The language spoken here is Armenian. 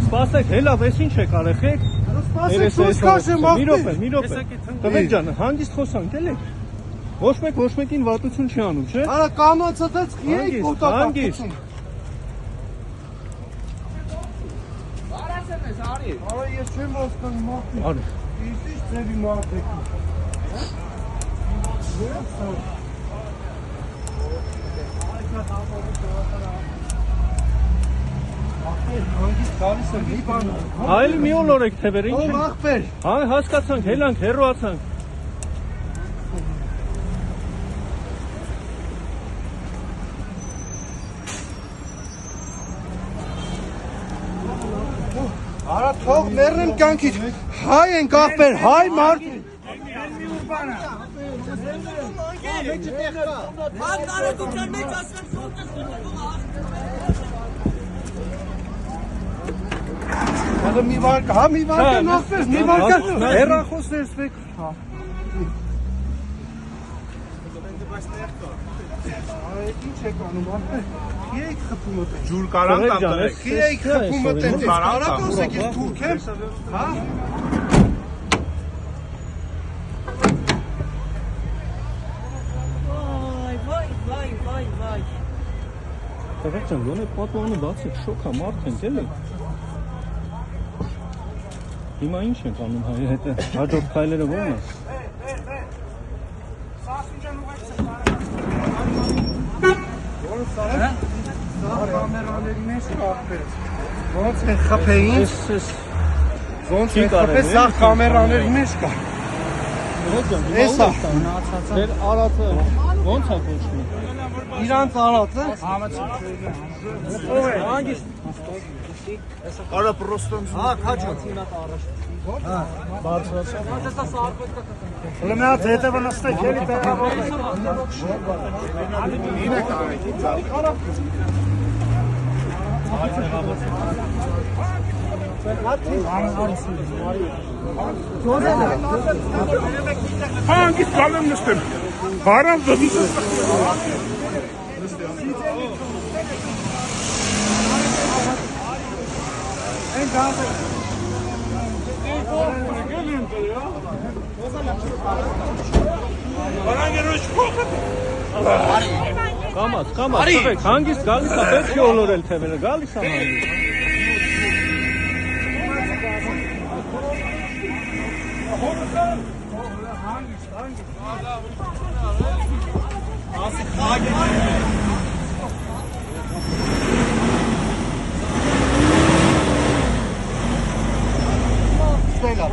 Սպասեք, հելավ, ես ինչ եք արեխեք։ Մի րոպե, տղեկ ջան, հանգիստ խոսանք, էլեք։ Ոչ մեկին վատություն չի անում, չէ։ Արա կանոնացած եք հանգիստ։ Արա ես չեմ հասկանում մարդիկ։ Արի։ Իսկ ի՞նչ ձևի մարդ եք։ Հանգիստ գալիս եմ մի բան։ Այլ մի օլոր եք թևեր, ինչ Ո՞վ ախպեր։ հասկացանք, հելանք, հեռուացանք։ Արա թող մեռնեմ կյանքից։ Հայ ենք ախպեր, հայ մարդ։ Հələ մի վարկա, հա մի վարկա ախպեր, մի վարկա հեռախոսներ ստեք։ Ինչ եք անում ախպեր։ Քի եք խփում մտել։ Ջուր կարան տամ տղեկ։ Քի եք խփում մտել։ Կարակ ասեք ես թուրք եմ։ Հա։ Վայ։ Տղեկ ջան, ոնե պատուանը բացեք, շոք է, մարդ ենք, էլի։ Հիմա ինչ ենք անում հայ հետը, հաջորդ քայլերը ո՞րն է։ Սա կամերաների մեջ կախպեր։ Ոնց են խփեին։ Ոնց են խփե, սա կամերաների մեջ կա։ Էսա։ Ձեր արածը ոնց է կոչվում։ Իրանց արածը։ Հանգիստ։ Արա պրոստո։ Հա, քաչո։ Հա, բարձրացա։ Ուրեմն հետևը նստեք, էլի տեղավոր։ Ինը կարեք, Հանգիստ կալեմ նստեմ։ Հարամ դդիս։ Են գազը։ Կամաց, տղեկ, հանգիստ գալիս է, պետք է օլորել թևերը, գալիս է հանգիստ։ Ստելա։